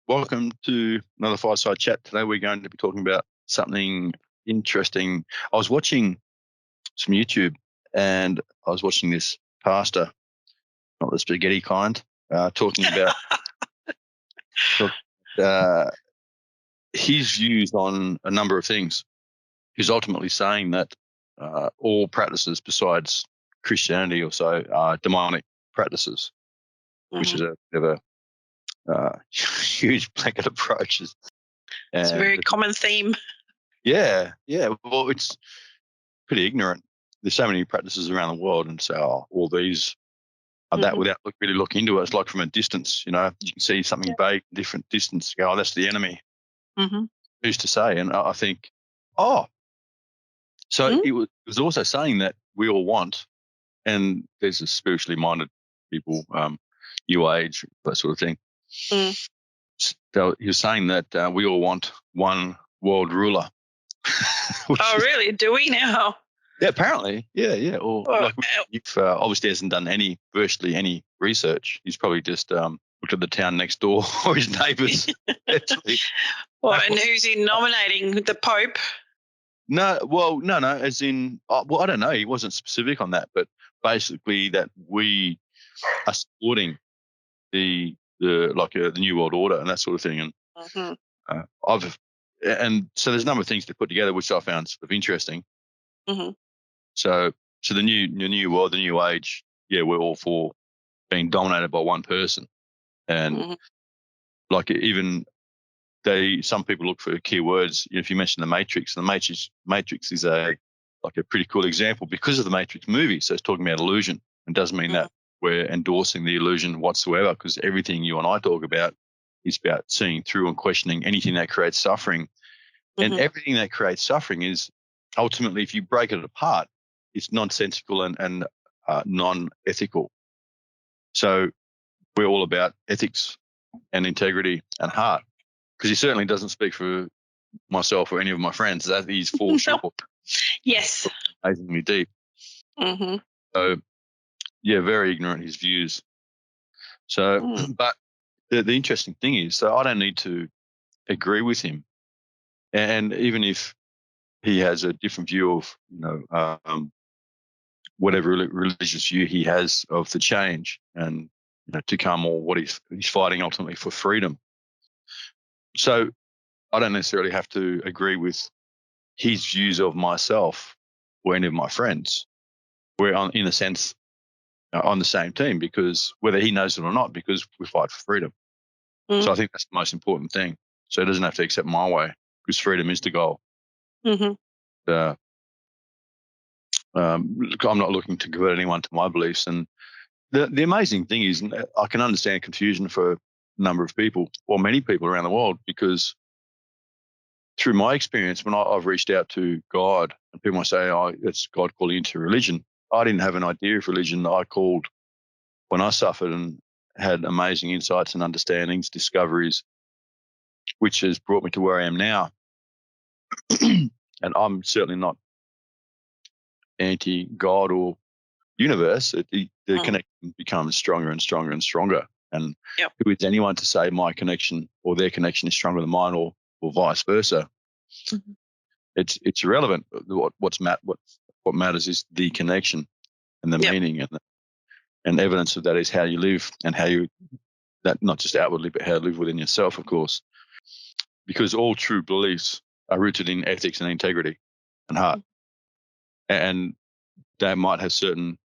Welcome to another Fireside Chat. Today we're going to be talking about something interesting. I was watching some YouTube and I was watching this pastor, not the spaghetti kind, talking about his views on a number of things. He's ultimately saying that all practices besides Christianity or so are demonic practices, which is a bit of a huge blanket approach. It's a very common theme. Yeah. Well, it's pretty ignorant. There's so many practices around the world, and so all these are that without really looking into it. It's like from a distance, you can see something vague, different distance. You go, oh, that's the enemy. Who's to say? And I think, so it was also saying that we all want, and there's a spiritually minded people, new age, that sort of thing. So he was saying that we all want one world ruler. Really? Do we now? Yeah, apparently. Yeah. Or if obviously hasn't done virtually any research. He's probably just looked at the town next door or his neighbours. And who's he nominating? The Pope? No. As in, I don't know. He wasn't specific on that, but basically that we are supporting the New World Order and that sort of thing. And and so there's a number of things to put together, which I found sort of interesting. So the new world, the new age, we're all for being dominated by one person, and even some people look for key words. If you mention the Matrix, Matrix is a pretty cool example because of the Matrix movie. So it's talking about illusion, and doesn't mean that we're endorsing the illusion whatsoever, because everything you and I talk about is about seeing through and questioning anything that creates suffering, and everything that creates suffering is ultimately, if you break it apart, it's nonsensical and non-ethical. So we're all about ethics and integrity and heart, because he certainly doesn't speak for myself or any of my friends. That he's fall short. Yes. Amazingly deep. So, very ignorant, his views. So, but the interesting thing is, so I don't need to agree with him. And even if he has a different view of, whatever religious view he has of the change and to come, or what he's fighting ultimately for freedom. So I don't necessarily have to agree with his views of myself or any of my friends. We're in a sense on the same team, because whether he knows it or not, because we fight for freedom. So I think that's the most important thing. So he doesn't have to accept my way, because freedom is the goal. I'm not looking to convert anyone to my beliefs. And the amazing thing is, I can understand confusion for a number of people, or many people around the world, because through my experience, when I've reached out to God, and people might say, "Oh, it's God calling into religion," I didn't have an idea of religion. I called when I suffered and had amazing insights and understandings, discoveries, which has brought me to where I am now. And I'm certainly not anti-God or universe. The connection becomes stronger and stronger and stronger. And who is anyone to say my connection or their connection is stronger than mine, or vice versa? It's irrelevant. What matters is the connection and the meaning, and evidence of that is how you live, and how you, that not just outwardly, but how you live within yourself, of course. Because all true beliefs are rooted in ethics and integrity and heart. And they might have certain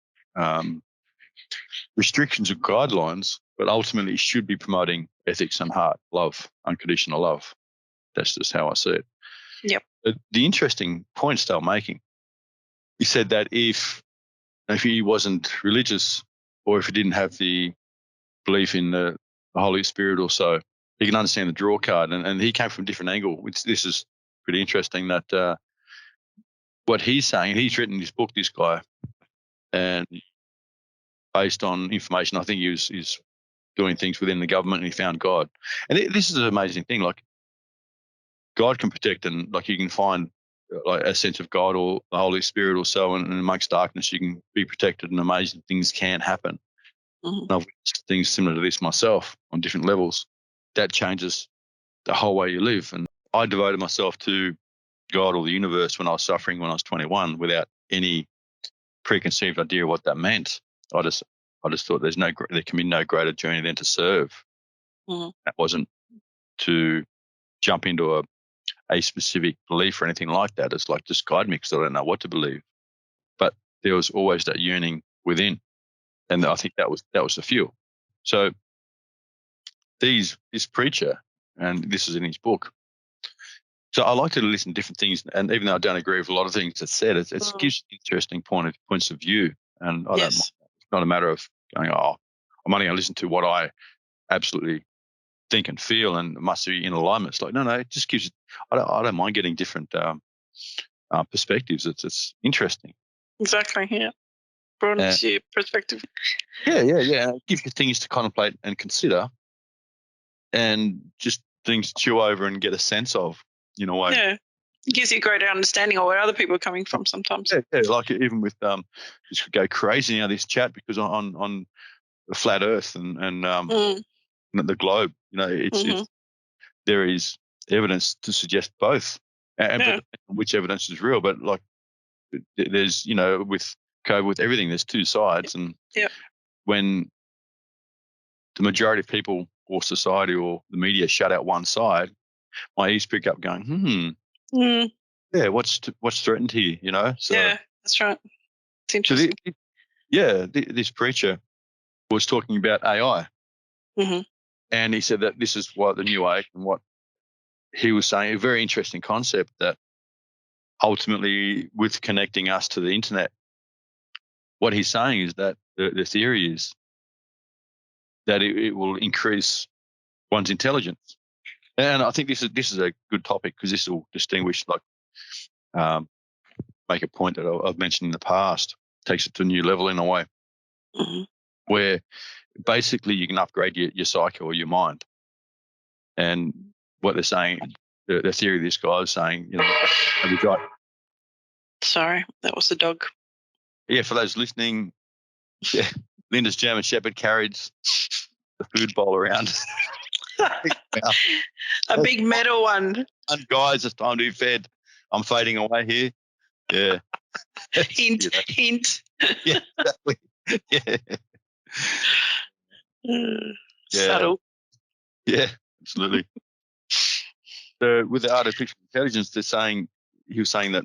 restrictions or guidelines, but ultimately should be promoting ethics and heart, love, unconditional love. That's just how I see it. The interesting points they're making, he said that if he wasn't religious, or if he didn't have the belief in the Holy Spirit or so, he can understand the draw card. And he came from a different angle, which this is pretty interesting, that what he's saying, he's written this book, this guy, and based on information, I think he's doing things within the government, and he found God. And this is an amazing thing. Like, God can protect, and like you can find like a sense of God or the Holy Spirit or so, and amongst darkness you can be protected, and amazing things can happen. And I've witnessed things similar to this myself on different levels. that changes the whole way you live. And I devoted myself to God or the universe when I was suffering when I was 21 without any preconceived idea of what that meant. I just thought there can be no greater journey than to serve. Mm-hmm. That wasn't to jump into a specific belief or anything like that. It's like, just guide me, because I don't know what to believe. But there was always that yearning within, and I think that was the fuel. So this preacher, and this is in his book. So I like to listen to different things, and even though I don't agree with a lot of things that's said, it gives interesting points of view. And I don't. It's not a matter of going, oh, I'm only going to listen to what I absolutely think and feel, and it must be in alignment. It's like, no, it just gives. I don't mind getting different perspectives. It's interesting. Exactly. Yeah. Broadens your perspective. Yeah. It gives you things to contemplate and consider, and just things to chew over and get a sense of, in a way. Yeah. It gives you a greater understanding of where other people are coming from sometimes. Yeah, like even with just go crazy now this chat, because on the flat Earth and the globe, it's there is evidence to suggest both, but which evidence is real. But like there's with COVID, with everything, there's two sides, and when the majority of people or society or the media shut out one side, my ears pick up going, yeah, what's threatened here, So yeah, that's right. It's interesting. So this preacher was talking about AI, and he said that this is what the new age, and what he was saying, a very interesting concept, that ultimately with connecting us to the internet, what he's saying is that the theory is that it will increase one's intelligence. And I think this is a good topic, because this will distinguish, make a point that I've mentioned in the past, takes it to a new level in a way, where basically you can upgrade your psyche or your mind. And what they're saying, the theory of this guy is saying, have you got? Sorry, that was the dog. Yeah, for those listening, Linda's German Shepherd carried the food bowl around. A big metal one. And guys, it's time to be fed. I'm fading away here. Yeah. Hint. Yeah, exactly. Yeah. Subtle. Yeah, absolutely. So with the artificial intelligence, he was saying that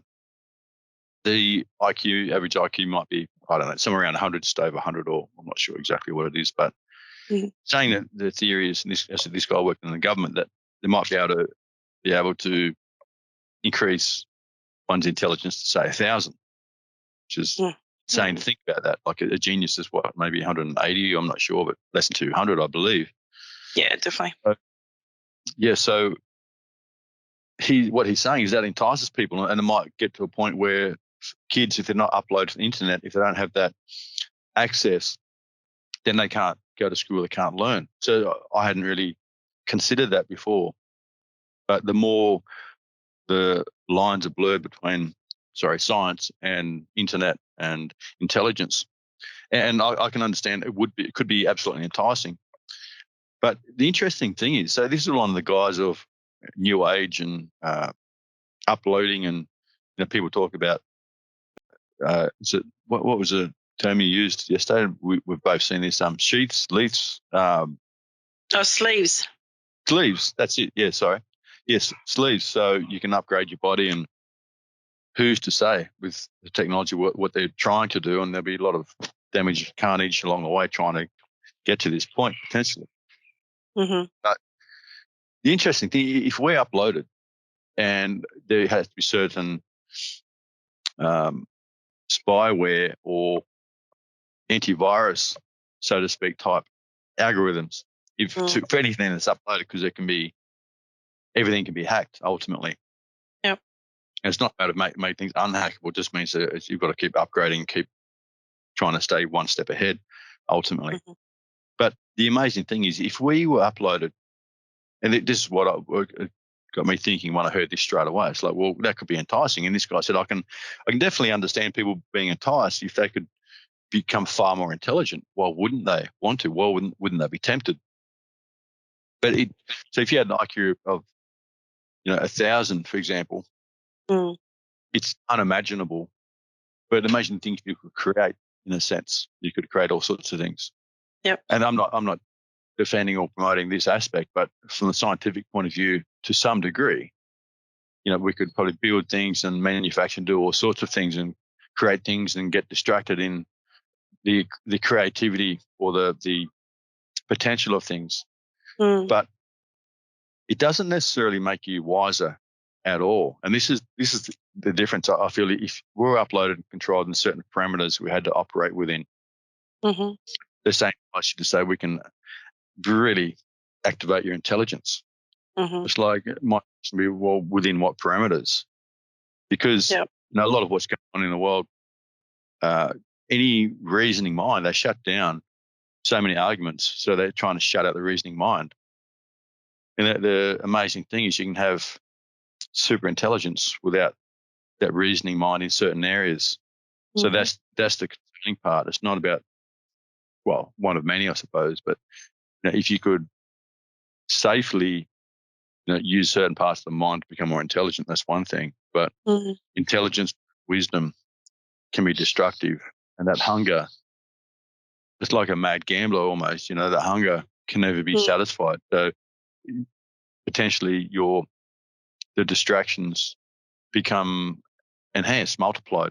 the average IQ might be, I don't know, somewhere around 100, just over 100, or I'm not sure exactly what it is, but saying that the theory is, and this guy worked in the government, that they might be able to increase one's intelligence to say 1,000, which is insane to think about that. Like a genius is what, maybe 180, I'm not sure, but less than 200, I believe. Yeah, definitely. So what he's saying is that entices people, and it might get to a point where kids, if they're not uploaded to the internet, if they don't have that access, then they can't go to school, they can't learn. So I hadn't really considered that before. But the more the lines are blurred between, science and internet and intelligence, and I can understand it could be absolutely enticing. But the interesting thing is, so this is one of the guys of New Age and uploading, and people talk about. What was the term you used yesterday? We've both seen this. Sheaths, leaves. Sleeves. Sleeves. That's it. Yeah. Sorry. Yes, sleeves. So you can upgrade your body, and who's to say with the technology what they're trying to do, and there'll be a lot of damage, carnage along the way trying to get to this point potentially. But the interesting thing, if we're uploaded, and there has to be certain spyware or antivirus, so to speak, type algorithms, for anything that's uploaded, because everything can be hacked ultimately. Yep. And it's not about to make things unhackable. It just means that you've got to keep upgrading, keep trying to stay one step ahead ultimately. But the amazing thing is, if we were uploaded, and this is what got me thinking when I heard this straight away. It's like, well, that could be enticing. And this guy said, I can definitely understand people being enticed if they could become far more intelligent. Why wouldn't they want to? Why wouldn't they be tempted? But so if you had an IQ of 1,000, for example, it's unimaginable. But imagine things you could create. In a sense, you could create all sorts of things. Yep. And I'm not defending or promoting this aspect, but from a scientific point of view, to some degree, we could probably build things and manufacture and do all sorts of things and create things and get distracted in the creativity or the potential of things. But it doesn't necessarily make you wiser at all. And this is the difference. I feel if we're uploaded and controlled in certain parameters we had to operate within, the same applies to say we can really activate your intelligence. It's like it might be, well, within what parameters? Because a lot of what's going on in the world, any reasoning mind, they shut down so many arguments. So they're trying to shut out the reasoning mind. And the amazing thing is you can have super intelligence without that reasoning mind in certain areas. So that's the concerning part. It's not about, well, one of many, I suppose, but if you could safely use certain parts of the mind to become more intelligent, that's one thing. But intelligence, wisdom can be destructive. And that hunger, it's like a mad gambler almost, that hunger can never be satisfied. So potentially the distractions become enhanced, multiplied.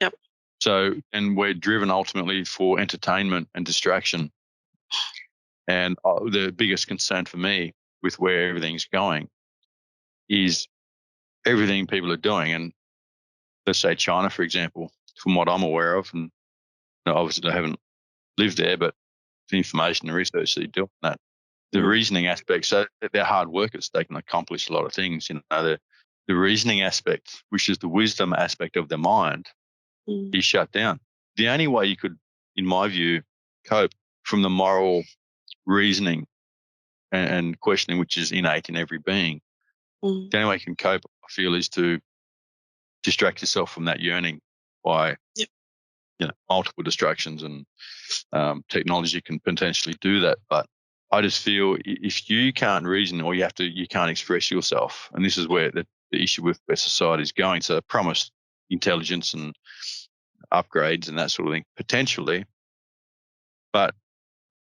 Yep. So, and we're driven ultimately for entertainment and distraction. And the biggest concern for me with where everything's going is everything people are doing. And let's say China, for example, from what I'm aware of, and obviously I haven't lived there, but the information and research that you do on that, the reasoning aspect, so they're hard workers, they can accomplish a lot of things. The reasoning aspect, which is the wisdom aspect of their mind, is shut down. The only way you could, in my view, cope from the moral reasoning and questioning, which is innate in every being, the only way you can cope, I feel, is to distract yourself from that yearning by multiple distractions, and technology can potentially do that. But I just feel if you can't reason, or you can't express yourself, and this is where the issue with where society is going. So promise intelligence and upgrades and that sort of thing, potentially, but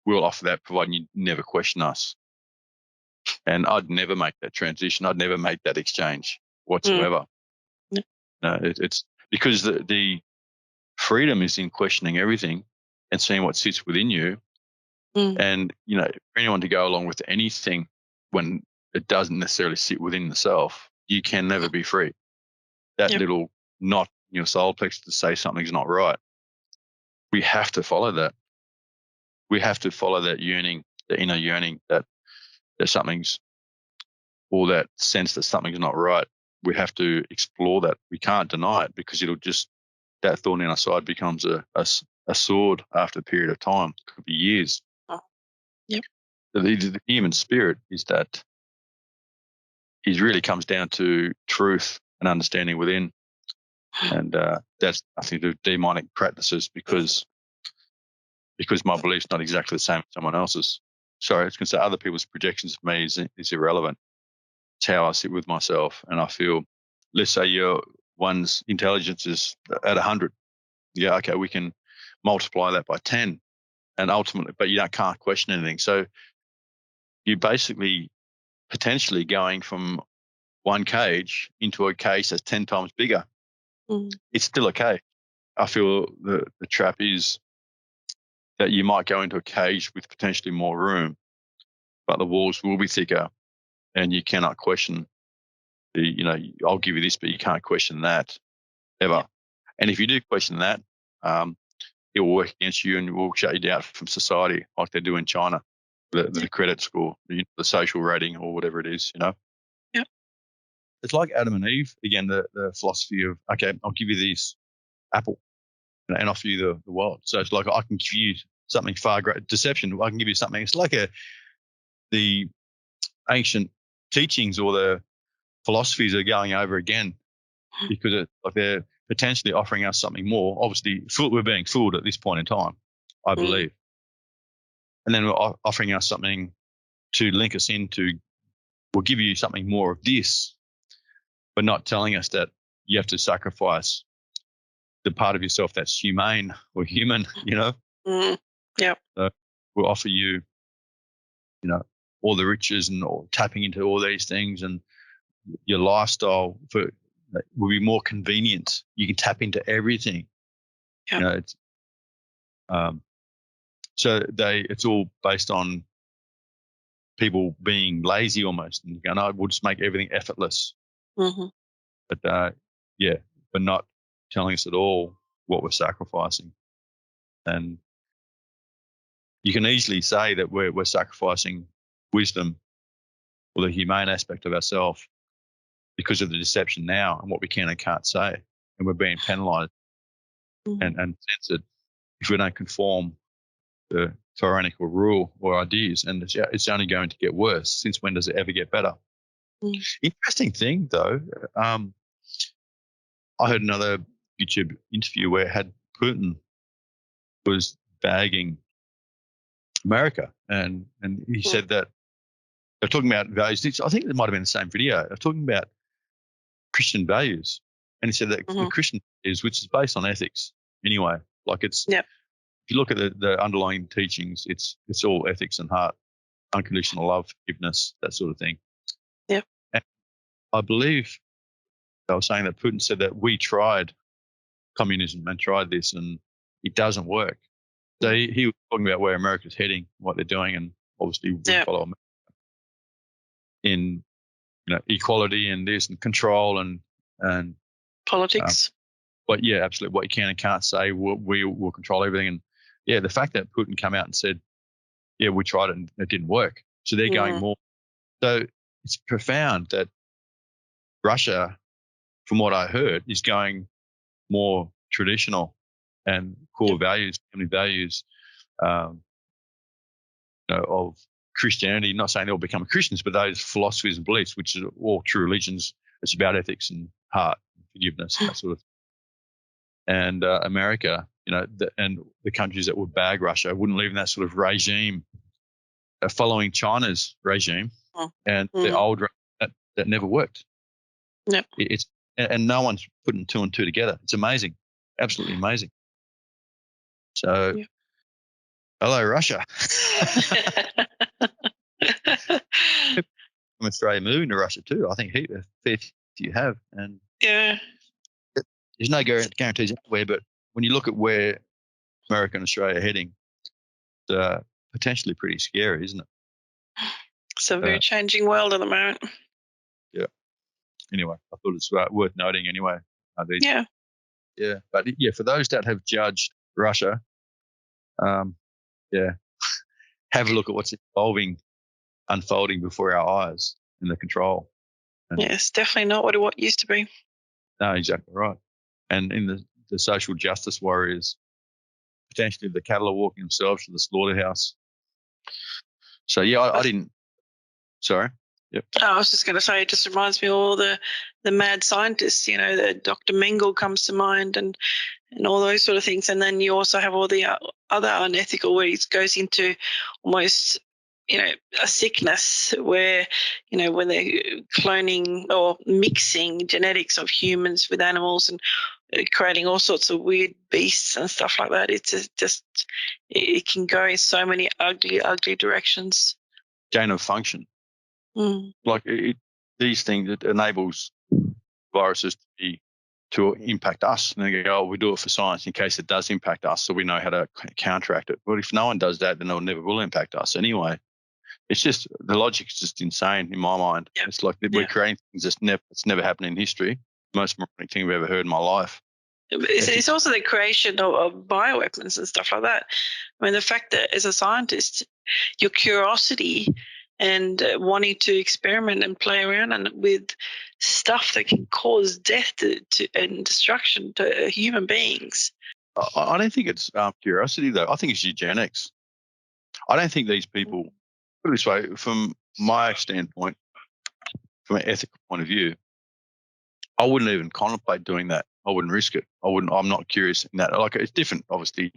we'll offer that providing you never question us. And I'd never make that transition. I'd never make that exchange whatsoever. It's because the freedom is in questioning everything and seeing what sits within you. And, for anyone to go along with anything when it doesn't necessarily sit within the self, you can never be free. That little knot in your solar plexus to say something's not right, we have to follow that. We have to follow that yearning, the inner yearning that something's, or that sense that something's not right. We have to explore that. We can't deny it, because that thorn in our side becomes a sword after a period of time. It could be years. The human spirit is that it really comes down to truth and understanding within. And that's nothing to do with demonic practices, because my belief's not exactly the same as someone else's. Sorry, I was going to say other people's projections of me is irrelevant. It's how I sit with myself. And I feel, let's say one's intelligence is at 100. Yeah, okay, we can multiply that by 10. And ultimately, but you can't question anything. So you're basically potentially going from one cage into a cage that's 10 times bigger. It's still a cage. I feel the trap is that you might go into a cage with potentially more room, but the walls will be thicker, and you cannot question I'll give you this, but you can't question that ever. And if you do question that, it will work against you and will shut you down from society, like they do in China, the credit score, the social rating, or whatever it is. It's like Adam and Eve again. The philosophy of, okay, I'll give you this apple and offer you the world. So it's like I can give you something far greater. Deception. I can give you something. It's like the ancient teachings or the philosophies are going over again, because they're potentially offering us something more. Obviously, we're being fooled at this point in time, I believe. And then we're offering us something to link us into, we'll give you something more of this, but not telling us that you have to sacrifice the part of yourself that's humane or human, Yeah. So we'll offer you, all the riches and all, tapping into all these things, and your lifestyle will be more convenient. You can tap into everything. Yeah. It's so it's all based on people being lazy almost, and going, "Oh, we'll just make everything effortless." Mm-hmm. But but not telling us at all what we're sacrificing. And you can easily say that we're sacrificing wisdom or the humane aspect of ourselves because of the deception now and what we can and can't say, and we're being penalised and censored if we don't conform to tyrannical rule or ideas. And it's only going to get worse. Since when does it ever get better? Interesting thing, though. I heard another YouTube interview where it had Putin was bagging America, and he said that they're talking about values. I think it might have been the same video. They're talking about Christian values, and he said that the Christian values, which is based on ethics anyway, like it's. Yep. If you look at the underlying teachings, it's all ethics and heart, unconditional love, forgiveness, that sort of thing. Yeah. And I believe they were saying that Putin said that we tried communism and tried this, and it doesn't work. So he was talking about where America's heading, what they're doing, and obviously we follow America in equality and this and control and politics. But yeah, absolutely, what you can and can't say, we will control everything. And yeah, the fact that Putin came out and said, yeah, we tried it and it didn't work. So they're going more. So it's profound that Russia, from what I heard, is going more traditional and core values, family values, of Christianity. Not saying they'll become Christians, but those philosophies and beliefs, which are all true religions. It's about ethics and heart, and forgiveness, that sort of thing. And America, and the countries that would bag Russia wouldn't live in that sort of regime, following China's regime and the old that never worked. Yep. And no one's putting two and two together. It's amazing, absolutely amazing. So, hello, Russia. From Australia moving to Russia too. I think a fair few you have, and there's no guarantees anywhere. But when you look at where America and Australia are heading, it's potentially pretty scary, isn't it? It's a very changing world at the moment. Yeah. Anyway, I thought it's worth noting anyway. Yeah. But for those that have judged Russia, have a look at what's unfolding before our eyes in the control. It's definitely not what it used to be. No, exactly right. And in the social justice warriors, potentially the cattle are walking themselves to the slaughterhouse. So I didn't. Sorry. Yep. I was just going to say, it just reminds me of all the mad scientists. The Dr. Mengele comes to mind, and all those sort of things. And then you also have all the other unethical, where it goes into almost, a sickness where, when they're cloning or mixing genetics of humans with animals and creating all sorts of weird beasts and stuff like that. It's just it can go in so many ugly, ugly directions. Gain of function. Like these things, it enables viruses to impact us. And they go, we do it for science in case it does impact us, so we know how to counteract it. But if no one does that, then it never will impact us anyway. It's just, the logic is just insane in my mind. Yep. It's like we're creating things it's never happened in history. Most moronic thing I've ever heard in my life. It's also the creation of bioweapons and stuff like that. I mean, the fact that as a scientist, your curiosity and wanting to experiment and play around with stuff that can cause death and destruction to human beings. I don't think it's curiosity, though. I think it's eugenics. I don't think these people, put it this way, from my standpoint, from an ethical point of view, I wouldn't even contemplate doing that. I wouldn't risk it. I'm not curious in that. Like, it's different, obviously,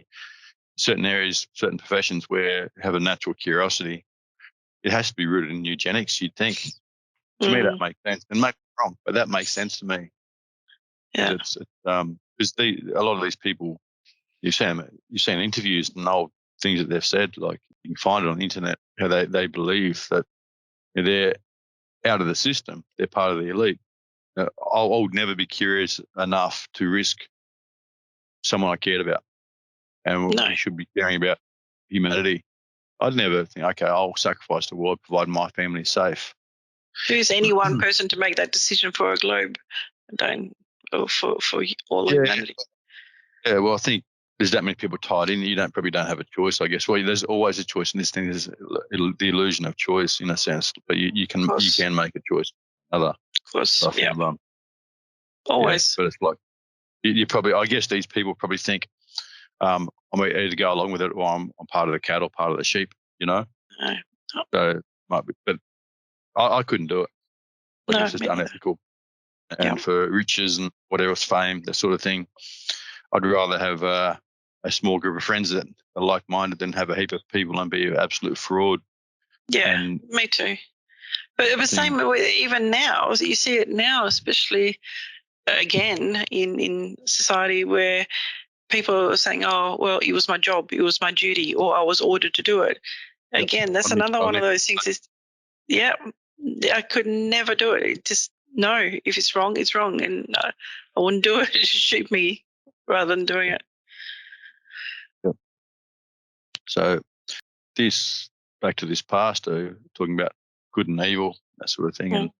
certain areas, certain professions where you have a natural curiosity. it has to be rooted in eugenics, you'd think. To me, that makes sense. And maybe I'm wrong, but that makes sense to me. Yeah. Because a lot of these people, you've seen interviews and old things that they've said, like you can find it on the internet, how they believe that they're out of the system, they're part of the elite. I would never be curious enough to risk someone I cared about, and No. we should be caring about humanity. I'd never think, okay, I'll sacrifice the world, provide my family safe. Who's any one person to make that decision for a globe? Or for all of humanity. Yeah, well, I think there's that many people tied in. You probably don't have a choice, I guess. Well, there's always a choice in this thing. There's the illusion of choice in a sense, but you can make a choice. Of course, yeah. Always. Yeah, but it's like you probably. I guess these people probably think, I'm either to go along with it, or I'm part of the cattle, part of the sheep. No. So might be, but I couldn't do it. Like No, it's just unethical. And Yeah. for riches and whatever else, fame, that sort of thing, I'd rather have a small group of friends that are like-minded than have a heap of people and be an absolute fraud. Yeah, and me too. But it was same even now. You see it now, especially again in society where people are saying, "Oh, well, it was my job, it was my duty, or I was ordered to do it." Again, that's another one of those things. Is I could never do it. It just no. If it's wrong, it's wrong, and I wouldn't do it. Just shoot me rather than doing it. Yep. So back to this pastor talking about good and evil, that sort of thing, and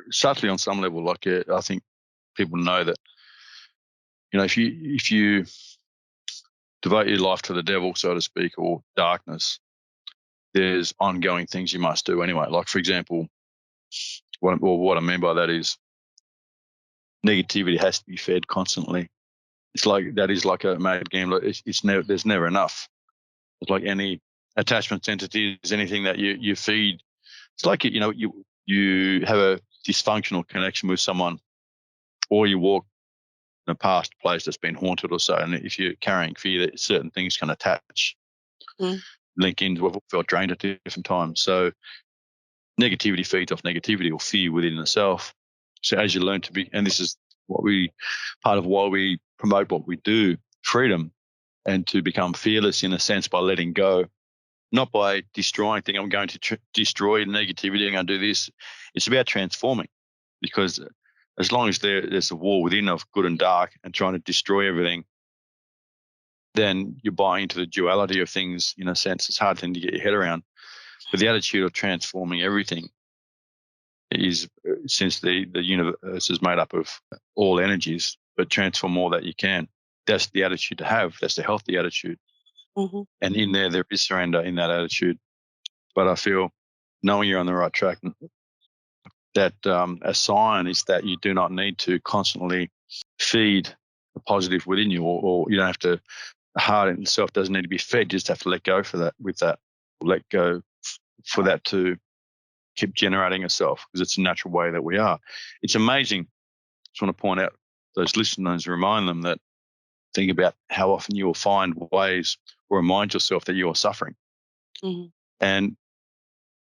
subtly on some level, like I think people know that, if you devote your life to the devil, so to speak, or darkness, there's ongoing things you must do anyway. Like, for example, what I mean by that is negativity has to be fed constantly. It's like that is like a mad gambler. There's never enough. It's like any attachment entities, anything that you feed. It's like you have a dysfunctional connection with someone, or you walk in a past place that's been haunted or so, and if you're carrying fear, that certain things can attach, link in. We've all felt drained at different times. So negativity feeds off negativity or fear within itself. So as you learn to be, and this is part of why we promote what we do, freedom, and to become fearless in a sense by letting go, not by destroying things. I'm going to destroy negativity. I'm going to do this. It's about transforming, because as long as there's a war within of good and dark and trying to destroy everything, then you buy into the duality of things in a sense. It's a hard thing to get your head around. But the attitude of transforming everything is, since the universe is made up of all energies, but transform all that you can. That's the attitude to have. That's the healthy attitude. And in there is surrender in that attitude. But I feel knowing you're on the right track, that a sign is that you do not need to constantly feed the positive within you, or you don't have to, heart in itself doesn't need to be fed. You just have to let go let go for that to keep generating itself, because it's a natural way that we are. It's amazing. I just want to point out those listeners, remind them that think about how often you will find ways or remind yourself that you are suffering. And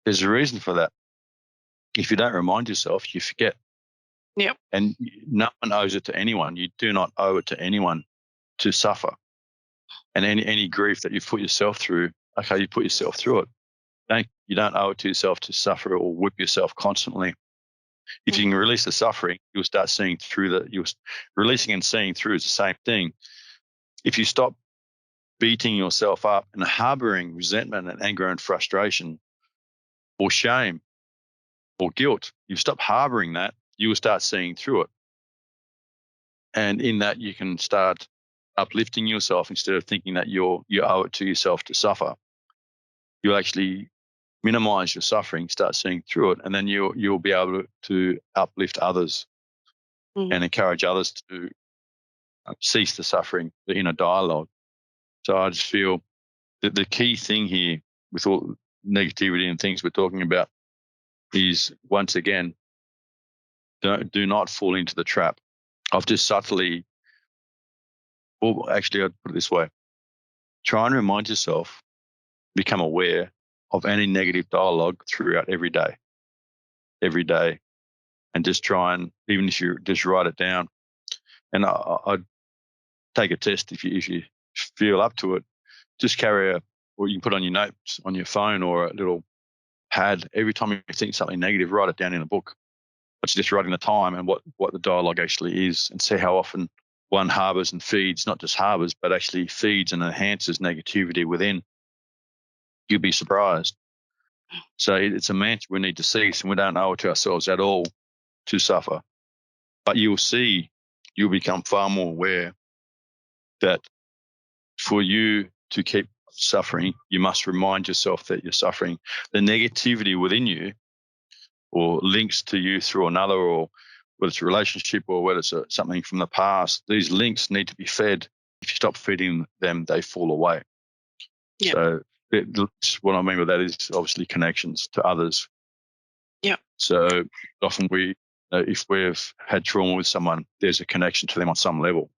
there's a reason for that. If you don't remind yourself, you forget. Yep. And no one owes it to anyone. You do not owe it to anyone to suffer. And any grief that you put yourself through, okay, you put yourself through it. You don't owe it to yourself to suffer or whip yourself constantly. If you can release the suffering, you'll start seeing through releasing and seeing through is the same thing. If you stop beating yourself up and harboring resentment and anger and frustration or shame or guilt, you stop harboring that, you will start seeing through it. And in that, you can start uplifting yourself instead of thinking that you owe it to yourself to suffer. You'll actually minimize your suffering, start seeing through it, and then you'll be able to uplift others and encourage others to cease the suffering, the inner dialogue. So I just feel that the key thing here with all negativity and things we're talking about is, once again, do not fall into the trap of just subtly, or actually I'd put it this way, try and remind yourself, become aware of any negative dialogue throughout every day, and just try and, even if you just write it down. And I'd take a test if you feel up to it. Just carry or you can put on your notes on your phone or a little pad. Every time you think something negative, write it down in a book. It's just writing the time and what the dialogue actually is, and see how often one harbours and feeds, not just harbours, but actually feeds and enhances negativity within. You'd be surprised. So it's a mantra we need to cease, and we don't owe it to ourselves at all to suffer. But you'll become far more aware that for you to keep suffering, you must remind yourself that you're suffering. The negativity within you, or links to you through another, or whether it's a relationship or whether it's something from the past, these links need to be fed. If you stop feeding them, they fall away. Yep. So what I mean by that is obviously connections to others. Yeah. So often if we've had trauma with someone, there's a connection to them on some level.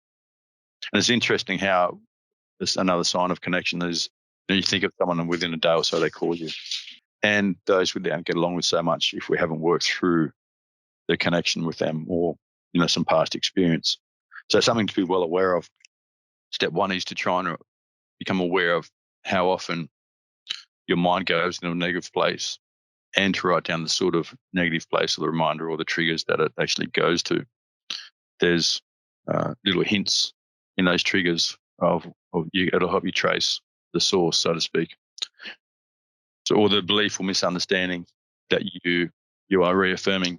And it's interesting how there's another sign of connection is, you think of someone and within a day or so they call you. And those we don't get along with so much if we haven't worked through the connection with them, or some past experience. So something to be well aware of. Step one is to try and become aware of how often your mind goes in a negative place, and to write down the sort of negative place or the reminder or the triggers that it actually goes to. There's little hints in those triggers of you. It'll help you trace the source, so to speak. So, or the belief or misunderstanding that you are reaffirming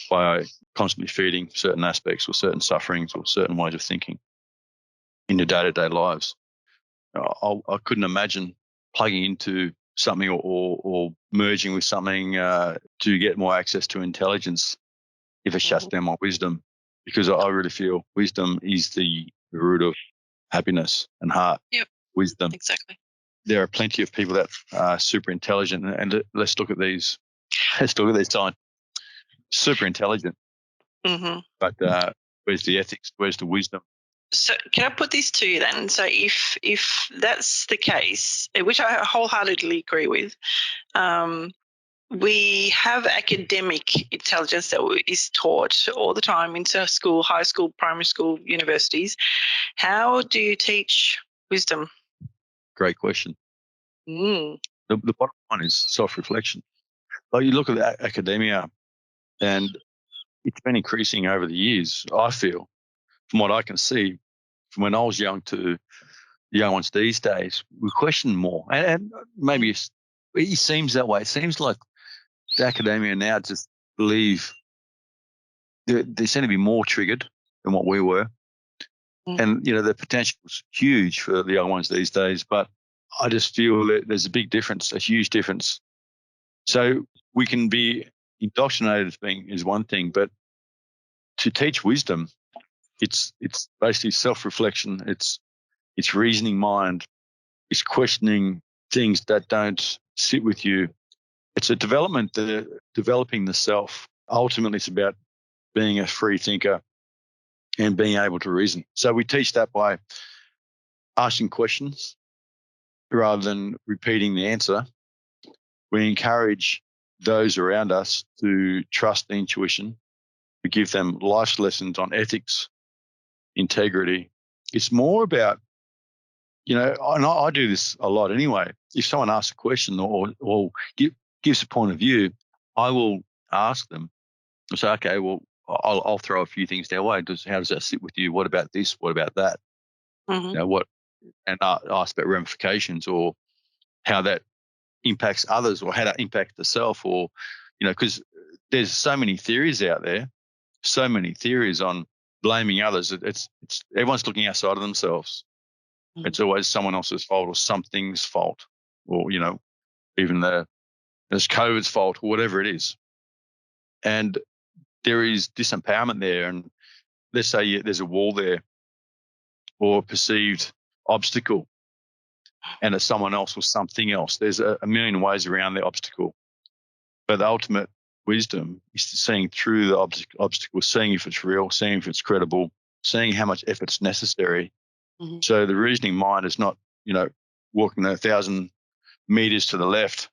by constantly feeding certain aspects or certain sufferings or certain ways of thinking in your day-to-day lives. I couldn't imagine plugging into something or merging with something to get more access to intelligence if it shuts down my wisdom, because I really feel wisdom is the root of happiness and heart. Yep. Wisdom. Exactly. There are plenty of people that are super intelligent, and let's look at these. Let's look at these signs. Super intelligent, but where's the ethics? Where's the wisdom? So can I put this to you then? So if that's the case, which I wholeheartedly agree with, we have academic intelligence that is taught all the time in school, high school, primary school, universities. How do you teach wisdom? Great question. The bottom line is self-reflection. Like, you look at academia, and it's been increasing over the years, I feel, from what I can see, from when I was young to the young ones these days, we question more. And maybe it seems that way. It seems like the academia now just believe they seem to be more triggered than what we were. And, the potential is huge for the young ones these days. But I just feel that there's a big difference, a huge difference. So we can be indoctrinated as being is one thing, but to teach wisdom, it's basically self-reflection. It's reasoning mind. It's questioning things that don't sit with you. It's a development, developing the self. Ultimately, it's about being a free thinker and being able to reason. So we teach that by asking questions rather than repeating the answer. We encourage those around us to trust the intuition. We give them life lessons on ethics, integrity. It's more about, and I do this a lot anyway. If someone asks a question or gives a point of view, I will ask them. I say, okay, well, I'll throw a few things their way. How does that sit with you? What about this? What about that? And ask about ramifications, or how that impacts others, or how that impacts the self, or, because there's so many theories out there, so many theories on blaming others. It's everyone's looking outside of themselves. It's always someone else's fault or something's fault, or, even there's COVID's fault or whatever it is. And there is disempowerment there. And let's say there's a wall there or a perceived obstacle, and it's someone else or something else. There's a million ways around the obstacle. But the ultimate wisdom is seeing through the obstacle, seeing if it's real, seeing if it's credible, seeing how much effort's necessary. So the reasoning mind is not, walking 1,000 meters to the left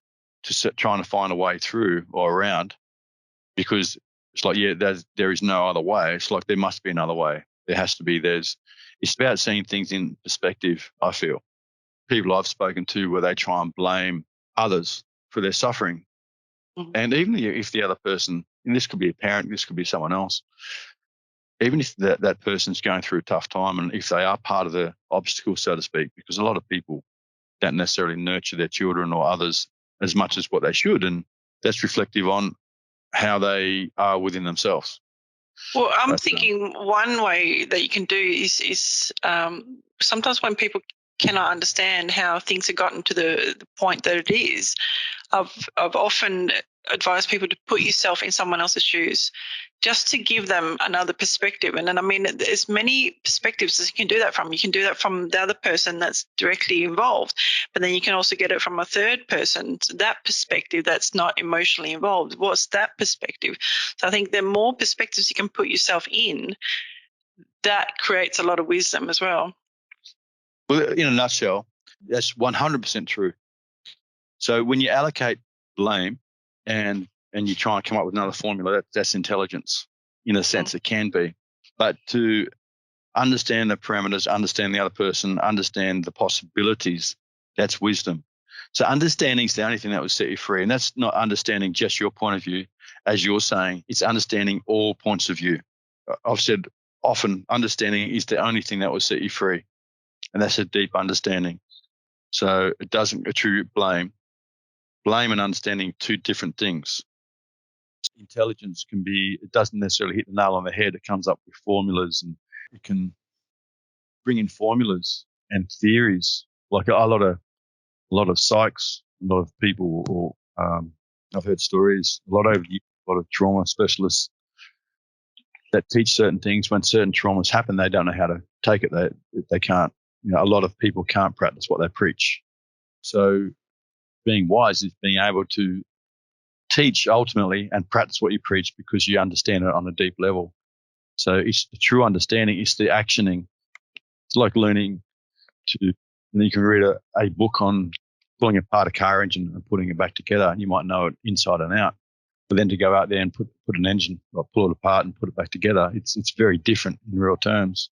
trying to find a way through or around, because it's like, there is no other way. It's like there must be another way. There has to be. It's about seeing things in perspective, I feel. People I've spoken to where they try and blame others for their suffering. Mhm. And even if the other person, and this could be a parent, this could be someone else, even if that person's going through a tough time, and if they are part of the obstacle, so to speak, because a lot of people don't necessarily nurture their children or others as much as what they should, and that's reflective on how they are within themselves. Well, I'm thinking one way that you can do is sometimes when people cannot understand how things have gotten to the point that it is, I've often advised people to put yourself in someone else's shoes, just to give them another perspective. And then, I mean, there's many perspectives that you can do that from. You can do that from the other person that's directly involved, but then you can also get it from a third person, that perspective that's not emotionally involved. What's that perspective? So I think the more perspectives you can put yourself in, that creates a lot of wisdom as well. Well, in a nutshell, that's 100% true. So when you allocate blame and you try and come up with another formula, that's intelligence. In a sense, it can be. But to understand the parameters, understand the other person, understand the possibilities, that's wisdom. So understanding is the only thing that will set you free. And that's not understanding just your point of view, as you're saying. It's understanding all points of view. I've said often, understanding is the only thing that will set you free. And that's a deep understanding. So it doesn't attribute blame. Blame and understanding, two different things. Intelligence it doesn't necessarily hit the nail on the head. It comes up with formulas, and it can bring in formulas and theories. Like a lot of psychs, a lot of people, or I've heard stories, a lot of trauma specialists that teach certain things. When certain traumas happen, they don't know how to take it. They can't. A lot of people can't practice what they preach. So being wise is being able to teach ultimately and practice what you preach, because you understand it on a deep level. So it's the true understanding, it's the actioning. It's like learning you can read a book on pulling apart a car engine and putting it back together, and you might know it inside and out. But then to go out there and put an engine, or pull it apart and put it back together, it's very different in real terms.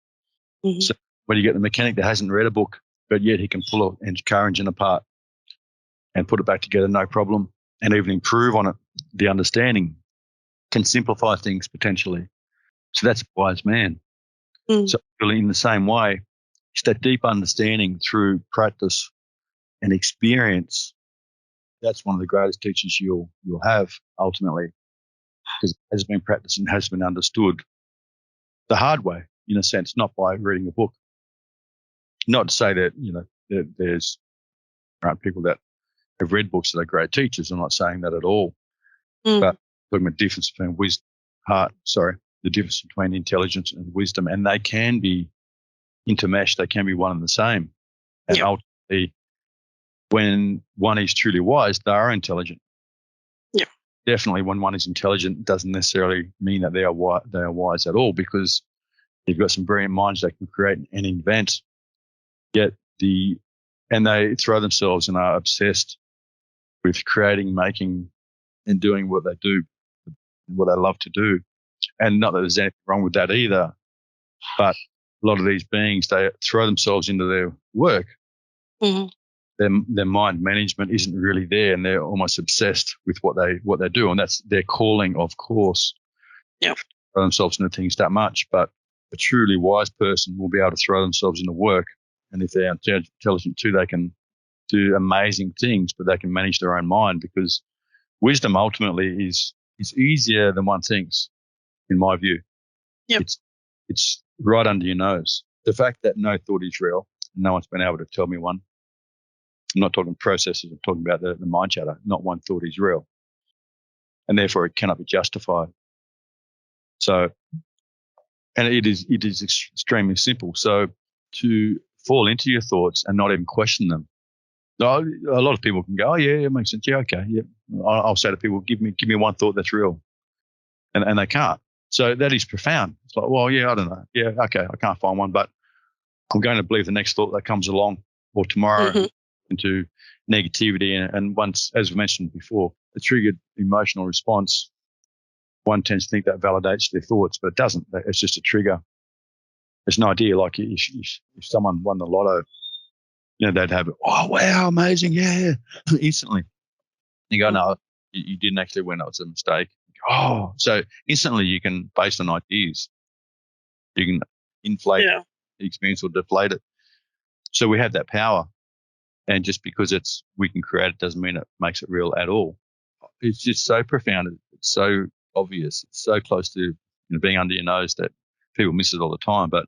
Mm-hmm. So when you get the mechanic that hasn't read a book, but yet he can pull a car engine apart and put it back together, no problem, and even improve on it, the understanding can simplify things potentially. So that's a wise man. So really in the same way, it's that deep understanding through practice and experience. That's one of the greatest teachers you'll have ultimately, because it has been practiced and has been understood the hard way, in a sense, not by reading a book. Not to say that, there's people that have read books that are great teachers. I'm not saying that at all. But talking about the difference between the difference between intelligence and wisdom, and they can be intermeshed. They can be one and the same. And ultimately, when one is truly wise, they are intelligent. Yeah. Definitely, when one is intelligent, doesn't necessarily mean that they are wise at all, because you've got some brilliant minds that can create and invent. And they throw themselves and are obsessed with creating, making, and doing what they do, what they love to do. And not that there's anything wrong with that either, but a lot of these beings, they throw themselves into their work. Mm-hmm. Their mind management isn't really there, and they're almost obsessed with what they do, and that's their calling, of course. Yeah, throw themselves into things that much, but a truly wise person will be able to throw themselves into work, and if they're intelligent too, they can do amazing things, but they can manage their own mind, because wisdom ultimately is easier than one thinks, in my view. Yep. It's right under your nose. The fact that no thought is real, no one's been able to tell me one. I'm not talking processes, I'm talking about the mind chatter. Not one thought is real, and therefore it cannot be justified. So, and it is extremely simple. So to fall into your thoughts and not even question them. A lot of people can go, oh yeah, it makes sense. Yeah, okay, yeah. I'll say to people, give me one thought that's real, and they can't. So that is profound. It's like, well, yeah, I don't know. Yeah, okay, I can't find one, but I'm going to believe the next thought that comes along, or tomorrow, into negativity. And once, as we mentioned before, a triggered emotional response, one tends to think that validates their thoughts, but it doesn't. It's just a trigger. It's an idea. Like if someone won the lotto, they'd have, oh, wow, amazing, yeah, instantly. You go, no, you didn't actually win. It was a mistake. Oh, so instantly you can, based on ideas, you can inflate the experience or deflate it. So we have that power. And just because we can create it doesn't mean it makes it real at all. It's just so profound. It's so obvious. It's so close to being under your nose that people miss it all the time. But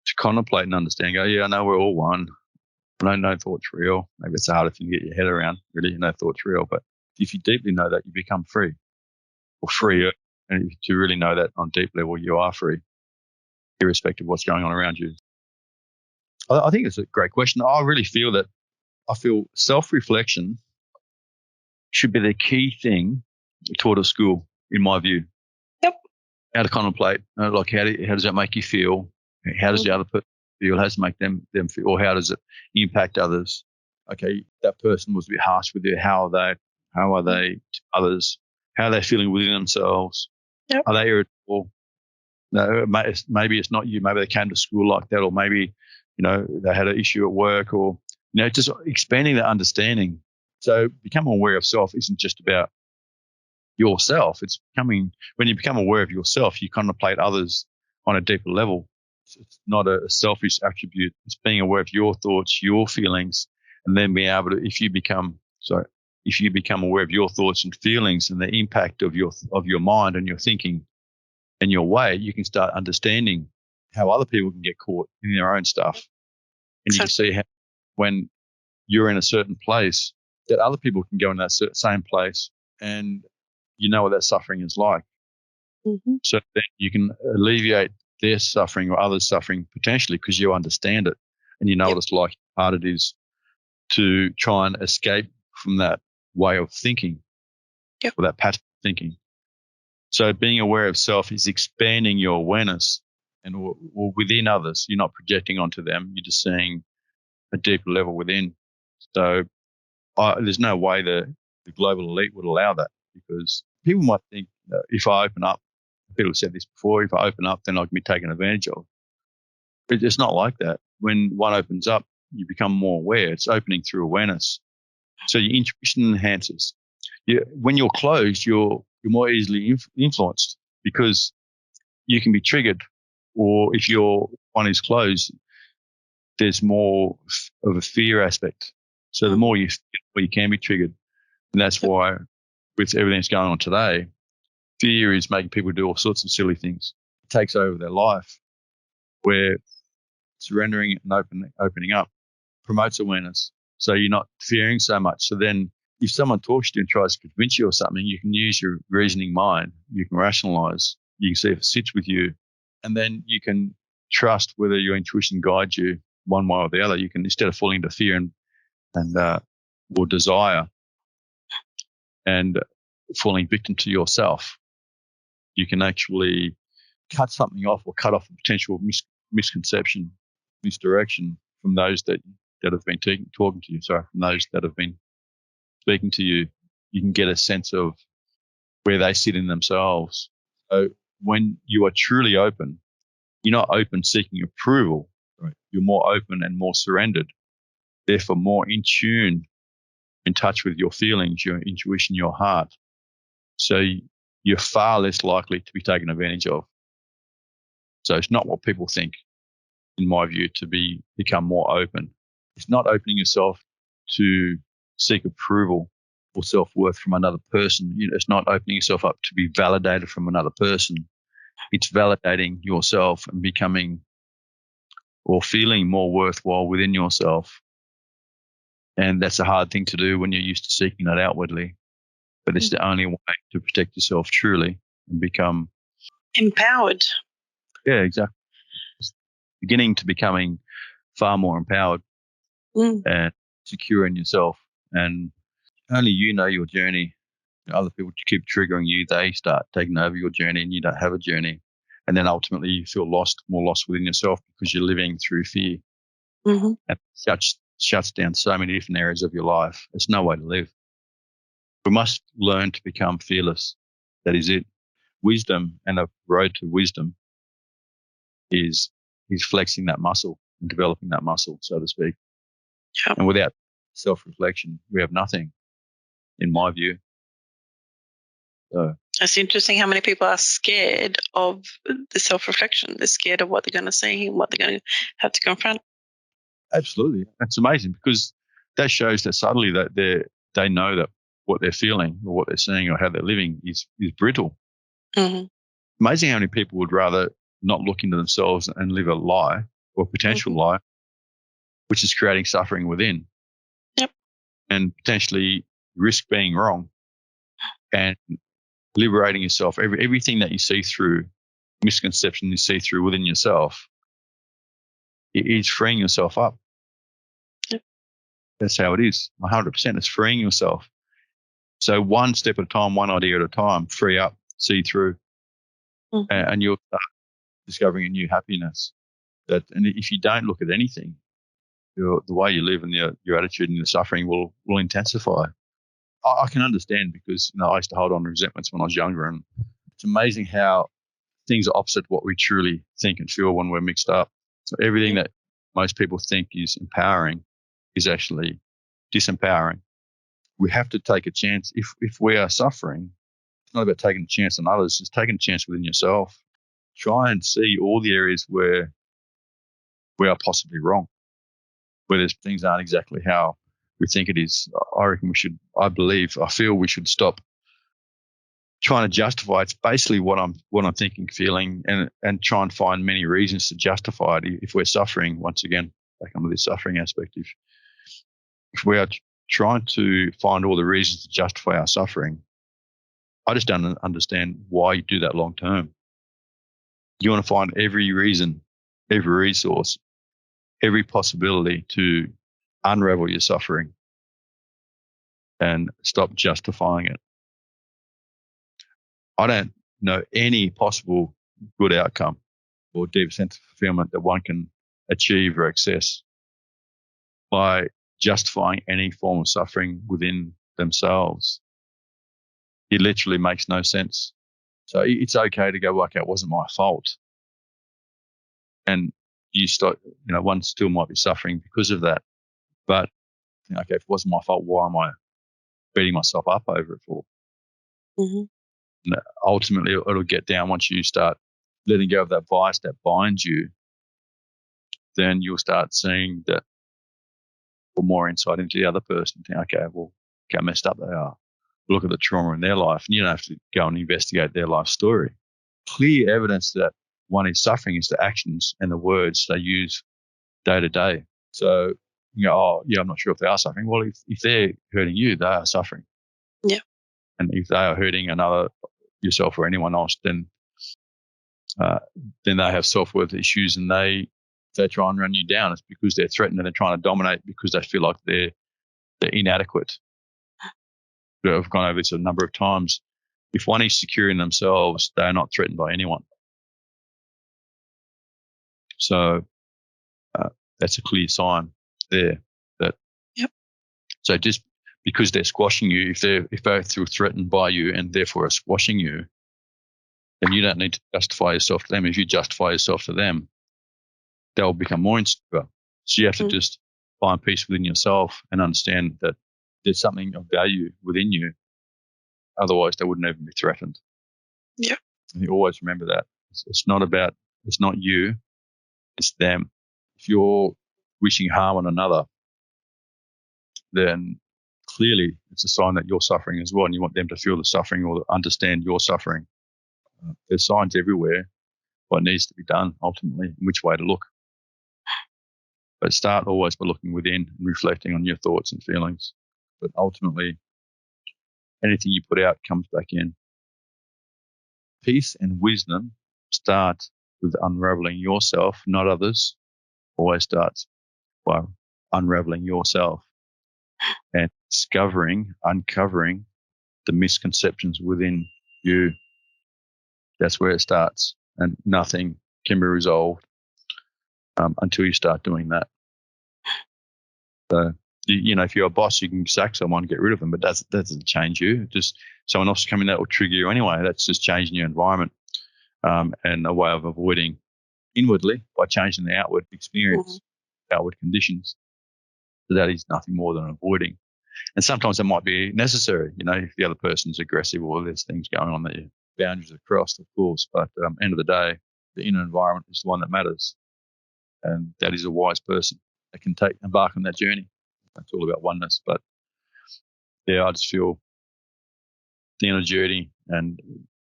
to contemplate and understand, go, yeah, I know we're all one. No thought's real. Maybe it's a harder thing to get your head around, really, no thought's real. But if you deeply know that, you become free or freer. And to really know that on a deep level, you are free, irrespective of what's going on around you. I think it's a great question. I feel self-reflection should be the key thing taught at school, in my view. Yep. How to contemplate, like how does that make you feel? How does the other person feel? How does it make them feel? Or how does it impact others? Okay, that person was a bit harsh with you. How are they to others? How are they feeling within themselves? Yep. Are they irritable? No, maybe it's not you. Maybe they came to school like that, or maybe, they had an issue at work, or, just expanding that understanding. So becoming aware of self isn't just about yourself. It's when you become aware of yourself, you contemplate others on a deeper level. It's not a selfish attribute. It's being aware of your thoughts, your feelings, and then being able to, if you become aware of your thoughts and feelings and the impact of your mind and your thinking and your way, you can start understanding how other people can get caught in their own stuff. And you can see how when you're in a certain place, that other people can go in that same place, and you know what that suffering is like. Mm-hmm. So then you can alleviate their suffering or others' suffering potentially because you understand it and you know what it's like, how hard it is to try and escape from that way of thinking or that pattern of thinking. So being aware of self is expanding your awareness and or within others. You're not projecting onto them. You're just seeing a deeper level within. So there's no way the global elite would allow that, because people might think if I open up, people have said this before, if I open up, then I can be taken advantage of. But it's not like that. When one opens up, you become more aware. It's opening through awareness. So your intuition enhances. When you're closed, you're more easily influenced because you can be triggered. Or if your one is closed, there's more of a fear aspect. So the more you can be triggered. And that's why with everything that's going on today, fear is making people do all sorts of silly things. It takes over their life, where surrendering and opening up promotes awareness. So you're not fearing so much. So then if someone talks to you and tries to convince you of something, you can use your reasoning mind. You can rationalize. You can see if it sits with you. And then you can trust whether your intuition guides you one way or the other. You can, instead of falling into fear and or desire and falling victim to yourself, you can actually cut something off or cut off a potential misconception, misdirection from those that have been talking to you. Sorry, from those that have been speaking to you. You can get a sense of where they sit in themselves. So when you are truly open, you're not open seeking approval. Right? You're more open and more surrendered, therefore more in tune, in touch with your feelings, your intuition, your heart. So you're far less likely to be taken advantage of. So it's not what people think, in my view, to become more open. It's not opening yourself to seek approval or self-worth from another person. It's not opening yourself up to be validated from another person. It's validating yourself and becoming or feeling more worthwhile within yourself. And that's a hard thing to do when you're used to seeking that outwardly. But it's the only way to protect yourself truly and become empowered. Yeah, exactly. It's beginning to becoming far more empowered and secure in yourself. And only you know your journey. Other people keep triggering you. They start taking over your journey and you don't have a journey. And then ultimately you feel more lost within yourself because you're living through fear. Mm-hmm. And such shuts down so many different areas of your life. It's no way to live. We must learn to become fearless. That is it. Wisdom and a road to wisdom is flexing that muscle and developing that muscle, so to speak. Yep. And without self-reflection, we have nothing, in my view. So It's interesting how many people are scared of the self-reflection. They're scared of what they're going to see and what they're going to have to confront. absolutely, it's amazing because that shows that subtly that they know that what they're feeling or what they're seeing or how they're living is brittle. Mm-hmm. Amazing how many people would rather not look into themselves and live a lie or potential lie, which is creating suffering within. Yep. And potentially risk being wrong and liberating yourself. Everything that you see through, misconception you see through within yourself, it is freeing yourself up. Yep. That's how it is. 100%. It's freeing yourself. So one step at a time, one idea at a time, free up, see through, and you'll start discovering a new happiness. And if you don't look at anything, the way you live and your attitude and your suffering will intensify. I can understand because I used to hold on to resentments when I was younger, and it's amazing how things are opposite what we truly think and feel when we're mixed up. So everything that most people think is empowering is actually disempowering. We have to take a chance. If we are suffering, it's not about taking a chance on others, it's taking a chance within yourself. Try and see all the areas where we are possibly wrong, where there's things aren't exactly how we think it is. I reckon I feel we should stop trying to justify. It's basically what I'm thinking, feeling, and try and find many reasons to justify it. If we're suffering, once again, back onto this suffering aspect, if we are trying to find all the reasons to justify our suffering, I just don't understand why you do that long term. You want to find every reason, every resource, every possibility to unravel your suffering and stop justifying it. I don't know any possible good outcome or deep sense of fulfillment that one can achieve or access by justifying any form of suffering within themselves. It literally makes no sense. So it's okay to go, okay, it wasn't my fault. And you start, one still might be suffering because of that. But, okay, if it wasn't my fault, why am I beating myself up over it for? Mm-hmm. And ultimately, it'll get down once you start letting go of that vice that binds you. Then you'll start seeing that or more insight into the other person. Think, okay, well, how messed up they are. Look at the trauma in their life, and you don't have to go and investigate their life story. Clear evidence that one is suffering is the actions and the words they use day to day. So, I'm not sure if they are suffering. Well, if they're hurting you, they are suffering. Yeah. And if they are hurting yourself or anyone else, then they have self-worth issues, and they try and run you down. It's because they're threatened and they're trying to dominate because they feel like they're inadequate. I've gone over this a number of times. If one is secure in themselves, they are not threatened by anyone. So that's a clear sign there. So just because they're squashing you, if they feel threatened by you and therefore are squashing you, then you don't need to justify yourself to them. If you justify yourself to them, they'll become more insecure. So you have to just find peace within yourself and understand that there's something of value within you. Otherwise, they wouldn't even be threatened. Yeah. And you always remember that. It's not you, it's them. If you're wishing harm on another, then clearly it's a sign that you're suffering as well, and you want them to feel the suffering or understand your suffering. There's signs everywhere what needs to be done ultimately, and which way to look. But start always by looking within and reflecting on your thoughts and feelings. But ultimately, anything you put out comes back in. Peace and wisdom start with unraveling yourself, not others. Always starts by unraveling yourself and uncovering the misconceptions within you. That's where it starts, and nothing can be resolved until you start doing that. So, if you're a boss, you can sack someone, get rid of them, but that doesn't change you. Just someone else coming that will trigger you anyway. That's just changing your environment, and a way of avoiding inwardly by changing the outward experience, outward conditions. So that is nothing more than avoiding. And sometimes it might be necessary, if the other person's aggressive or there's things going on that your boundaries are crossed, of course. But end of the day, the inner environment is the one that matters. And that is a wise person that can embark on that journey. It's all about oneness. But yeah, I just feel the inner journey and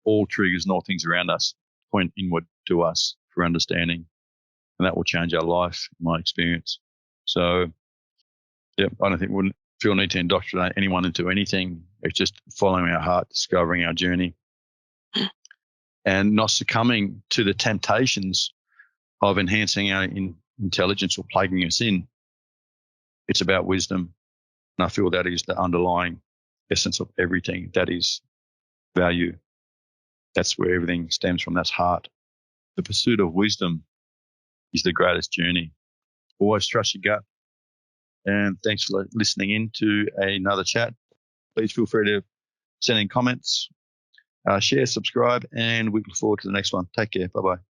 all triggers and all things around us point inward to us for understanding. And that will change our life, in my experience. So, yeah, I don't think we feel need to indoctrinate anyone into anything. It's just following our heart, discovering our journey, and not succumbing to the temptations of enhancing our intelligence or plaguing us in. It's about wisdom. And I feel that is the underlying essence of everything. That is value. That's where everything stems from. That's heart. The pursuit of wisdom is the greatest journey. Always trust your gut. And thanks for listening in to another chat. Please feel free to send in comments, share, subscribe, and we look forward to the next one. Take care. Bye-bye.